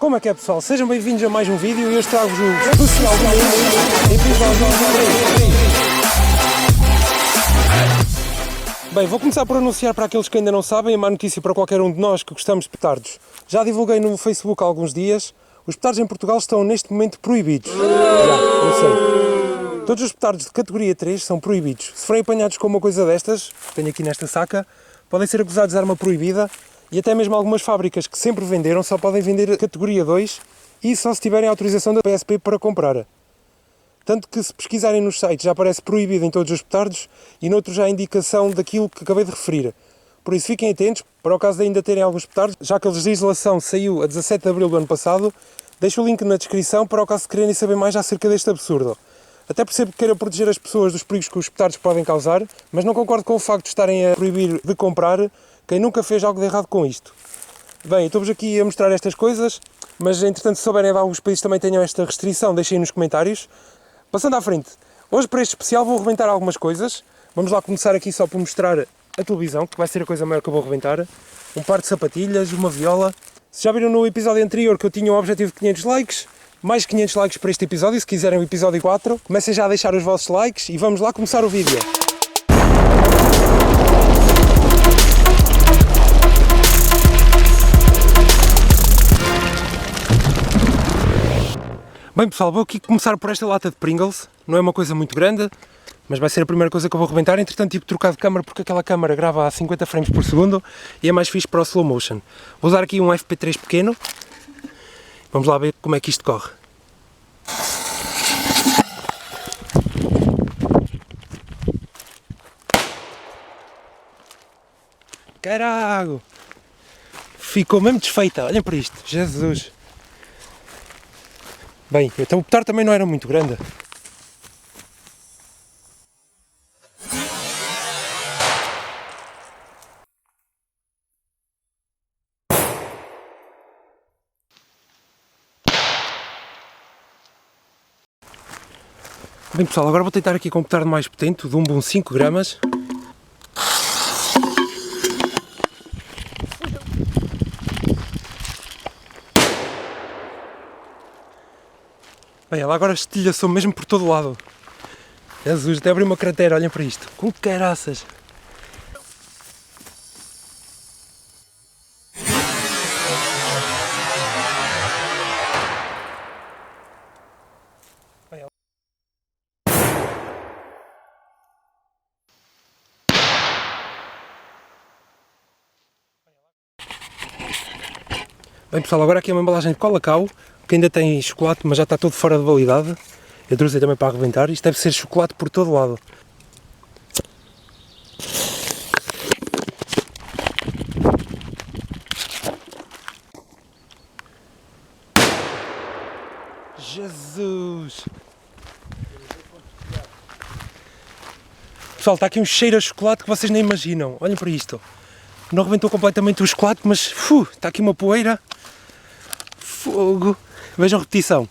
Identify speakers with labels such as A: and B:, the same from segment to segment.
A: Como é que é, pessoal? Sejam bem-vindos a mais um vídeo e hoje trago-vos o especial do episódio 3. Bem, vou começar por anunciar para aqueles que ainda não sabem a má notícia para qualquer um de nós que gostamos de petardos. Já divulguei no Facebook há alguns dias, os petardos em Portugal estão neste momento proibidos. Eu sei. Todos os petardos de categoria 3 são proibidos. Se forem apanhados com uma coisa destas, que tenho aqui nesta saca, podem ser acusados de arma proibida. E até mesmo algumas fábricas que sempre venderam só podem vender categoria 2 e só se tiverem autorização da PSP para comprar. Tanto que se pesquisarem nos sites já aparece proibido em todos os petardos e noutros já há indicação daquilo que acabei de referir. Por isso fiquem atentos, para o caso de ainda terem alguns petardos, já que a legislação saiu a 17 de abril do ano passado, deixo o link na descrição para o caso de quererem saber mais acerca deste absurdo. Até percebo que queira proteger as pessoas dos perigos que os petardos podem causar, mas não concordo com o facto de estarem a proibir de comprar quem nunca fez algo de errado com isto. Bem, estou-vos aqui a mostrar estas coisas, mas entretanto se souberem de alguns países também tenham esta restrição, deixem nos comentários. Passando à frente, hoje para este especial vou rebentar algumas coisas. Vamos lá começar aqui só por mostrar a televisão, que vai ser a coisa maior que eu vou rebentar. Um par de sapatilhas, uma viola. Se já viram no episódio anterior que eu tinha um objetivo de 500 likes, mais 500 likes para este episódio, se quiserem o episódio 4, comecem já a deixar os vossos likes e vamos lá começar o vídeo. Bem pessoal, vou aqui começar por esta lata de Pringles, não é uma coisa muito grande, mas vai ser a primeira coisa que eu vou rebentar. Entretanto tive de trocar de câmara porque aquela câmara grava a 50 frames por segundo e é mais fixe para o slow motion. Vou usar aqui um FP3 pequeno, vamos lá ver como é que isto corre. Carago! Ficou mesmo desfeita, olhem para isto, Jesus! Bem, então o petardo também não era muito grande. Bem pessoal, agora vou tentar aqui com um petardo mais potente, de um bom 5 gramas. Bem, ela agora estilhaçou mesmo por todo lado. Jesus, até abriu uma cratera, olhem para isto. Com caraças! Bem pessoal, agora aqui é uma embalagem de Colacau, que ainda tem chocolate, mas já está todo fora de validade. Eu trouxe também para arrebentar. Isto deve ser chocolate por todo lado. Jesus! Pessoal, está aqui um cheiro a chocolate que vocês nem imaginam. Olhem para isto. Não arrebentou completamente o chocolate, mas está aqui uma poeira. Fogo! Vejam a repetição.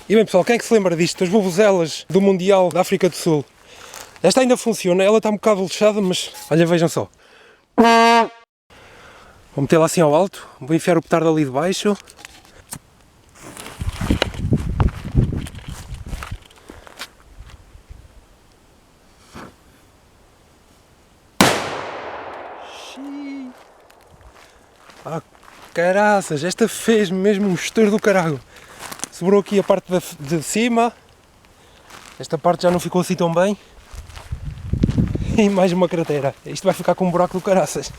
A: E bem pessoal, quem é que se lembra disto? As vuvuzelas do Mundial da África do Sul. Esta ainda funciona, ela está um bocado lixada, mas olha, vejam só. Vou metê-la assim ao alto, vou enfiar o petardo ali de baixo. Ah, caraças, esta fez mesmo um estouro do carago. Sobrou aqui a parte de cima. Esta parte já não ficou assim tão bem. E mais uma cratera. Isto vai ficar com um buraco do caraças.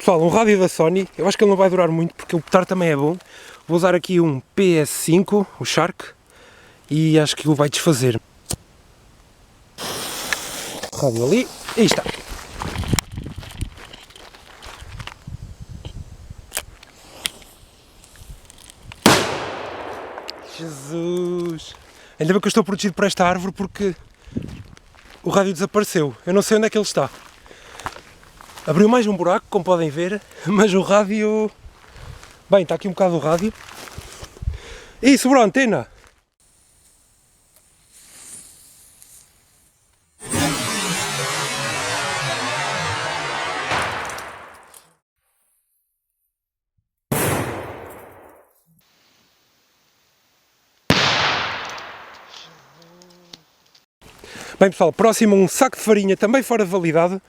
A: Pessoal, um rádio da Sony, eu acho que ele não vai durar muito porque o petardo também é bom. Vou usar aqui um PS5, o Shark, e acho que ele vai desfazer. Rádio ali, aí está. Jesus! Ainda bem que eu estou protegido por esta árvore porque o rádio desapareceu. Eu não sei onde é que ele está. Abriu mais um buraco, como podem ver, mas o rádio... Bem, está aqui um bocado o rádio. Ih, sobrou a antena! Bem pessoal, próximo um saco de farinha também fora de validade.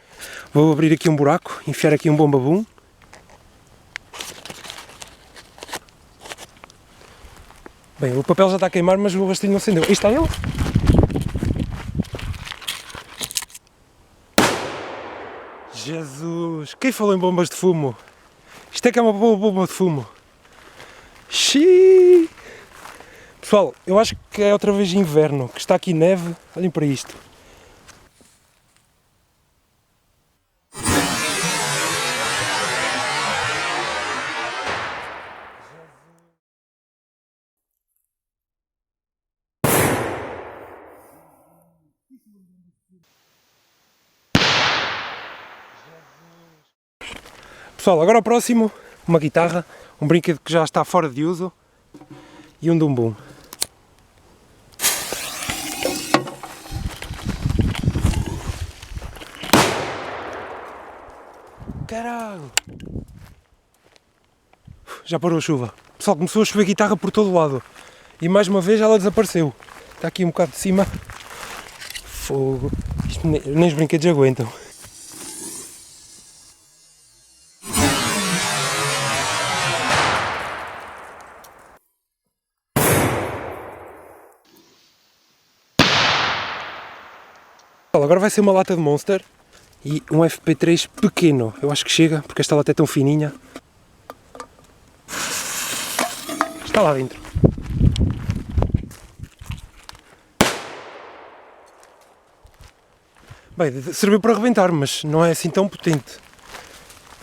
A: Vou abrir aqui um buraco, enfiar aqui um bomba-bum. Bem, o papel já está a queimar, mas o rastilho não acendeu. Aí está ele. Jesus, quem falou em bombas de fumo? Isto é que é uma boa bomba de fumo. Xiii. Pessoal, eu acho que é outra vez inverno, que está aqui neve. Olhem para isto. Pessoal, agora o próximo, uma guitarra, um brinquedo que já está fora de uso e um dumbum. Caralho! Já parou a chuva. Pessoal, começou a chover guitarra por todo lado. E mais uma vez ela desapareceu. Está aqui um bocado de cima. Fogo. Isto nem os brinquedos aguentam. Agora vai ser uma lata de Monster e um FP3 pequeno. Eu acho que chega, porque esta lata é tão fininha. Está lá dentro. Bem, serviu para arrebentar, mas não é assim tão potente.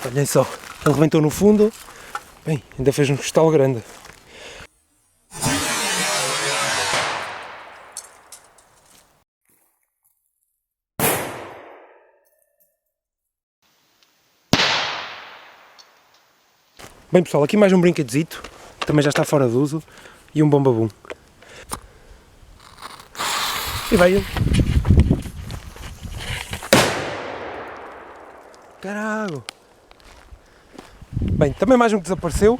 A: Olhem só, ele rebentou no fundo. Bem, ainda fez um estalo grande. Bem pessoal, aqui mais um brinquedozito, também já está fora de uso, e um bombabum. E veio. Caralho! Bem, também mais um que desapareceu.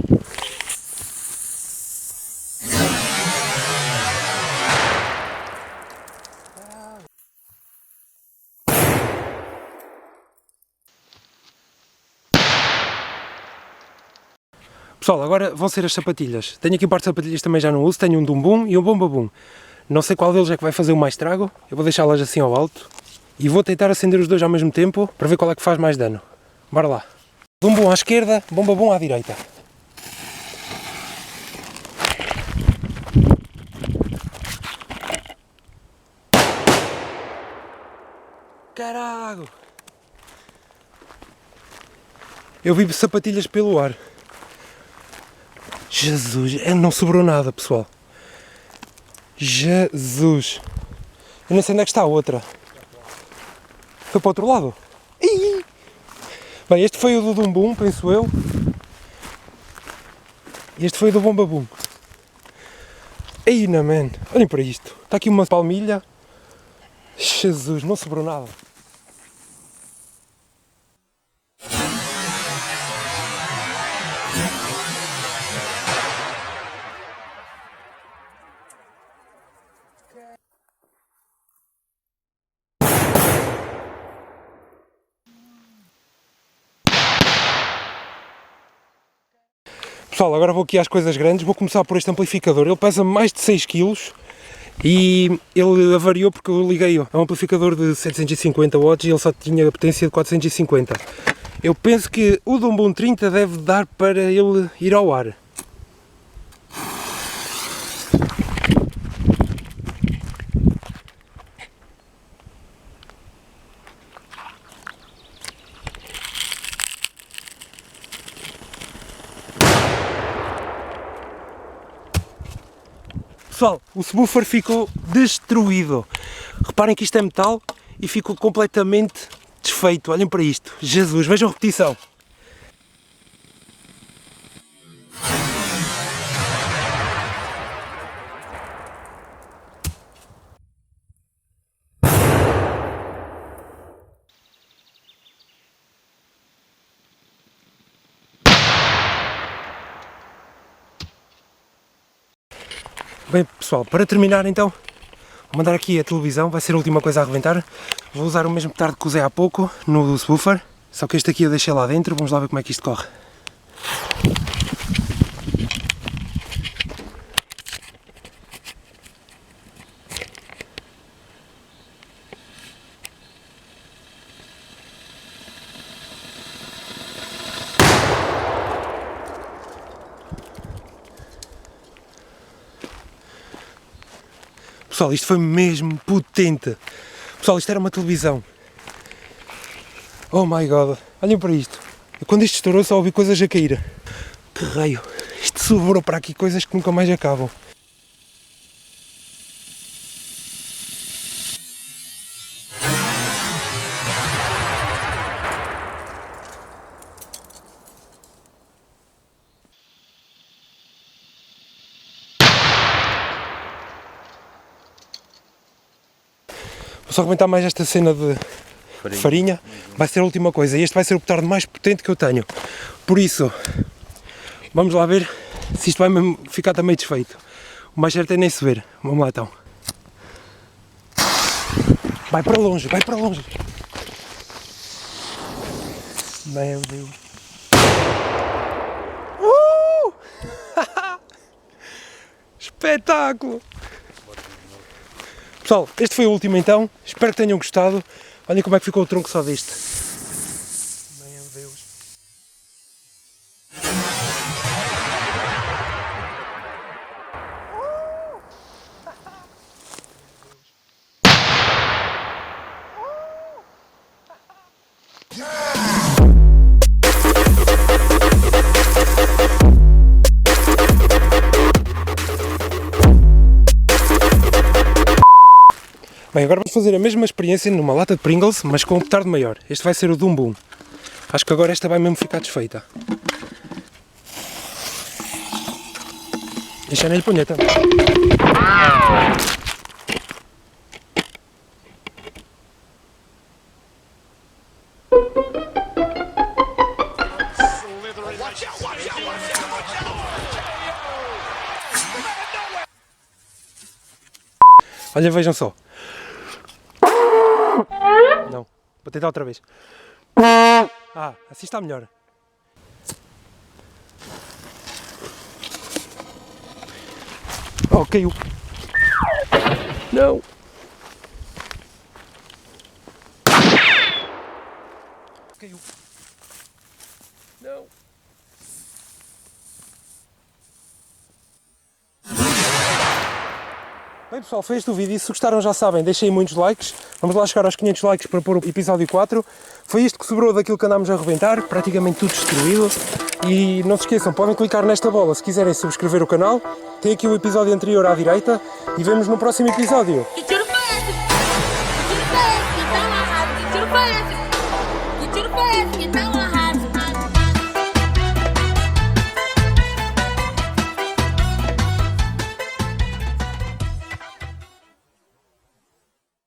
A: Pessoal, agora vão ser as sapatilhas. Tenho aqui um par de sapatilhas também já no uso, tenho um dumbum e um bombabum. Não sei qual deles é que vai fazer o mais estrago, eu vou deixá-las assim ao alto e vou tentar acender os dois ao mesmo tempo para ver qual é que faz mais dano. Bora lá. Dumbum à esquerda, bombabum à direita. Caralho! Eu vi sapatilhas pelo ar. Jesus, não sobrou nada, pessoal. Jesus. Eu não sei onde é que está a outra. Foi para o outro lado? Ih! Bem, este foi o do dumbum, penso eu. E este foi o do bombabum. Ei, não, man. Olhem para isto. Está aqui uma palmilha. Jesus, não sobrou nada. Pessoal, agora vou aqui às coisas grandes, vou começar por este amplificador, ele pesa mais de 6 kg e ele avariou porque eu liguei a um amplificador de 750 watts e ele só tinha a potência de 450. Eu penso que o Dumbum 30 deve dar para ele ir ao ar. Pessoal, o subwoofer ficou destruído. Reparem que isto é metal e ficou completamente desfeito. Olhem para isto. Jesus, vejam a repetição. Bem pessoal, para terminar então, vou mandar aqui a televisão, vai ser a última coisa a arrebentar. Vou usar o mesmo petardo que usei há pouco no subwoofer, só que este aqui eu deixei lá dentro, vamos lá ver como é que isto corre. Pessoal, isto foi mesmo potente. Pessoal, isto era uma televisão. Oh my god, olhem para isto. Eu, quando isto estourou só ouvi coisas a cair. Que raio, isto sobrou para aqui coisas que nunca mais acabam. Vou só comentar mais esta cena de farinha. Vai ser a última coisa. Este vai ser o petardo mais potente que eu tenho. Por isso, vamos lá ver se isto vai mesmo ficar também desfeito. O mais certo é nem se ver. Vamos lá então. Vai para longe, vai para longe. Meu Deus. Espetáculo! Pessoal, este foi o último então, espero que tenham gostado. Olhem como é que ficou o tronco só deste. Meu Deus. Bem, agora vamos fazer a mesma experiência numa lata de Pringles, mas com um petardo maior. Este vai ser o Dumbum. Acho que agora esta vai mesmo ficar desfeita. Deixa nele punheta. Olha, vejam só. Não, vou tentar outra vez. Ah, assim está melhor. Oh, caiu. Não. Caiu. Não. Bem pessoal, foi este o vídeo. Se gostaram já sabem, deixem muitos likes. Vamos lá chegar aos 500 likes para pôr o episódio 4. Foi isto que sobrou daquilo que andámos a arrebentar, praticamente tudo destruído. E não se esqueçam, podem clicar nesta bola se quiserem subscrever o canal. Tem aqui o episódio anterior à direita e vemos no próximo episódio.
B: Que tiro foi esse? Que tiro foi esse? Que tá amarrado? Que tiro foi esse? Que tiro foi esse? Que tá amarrado?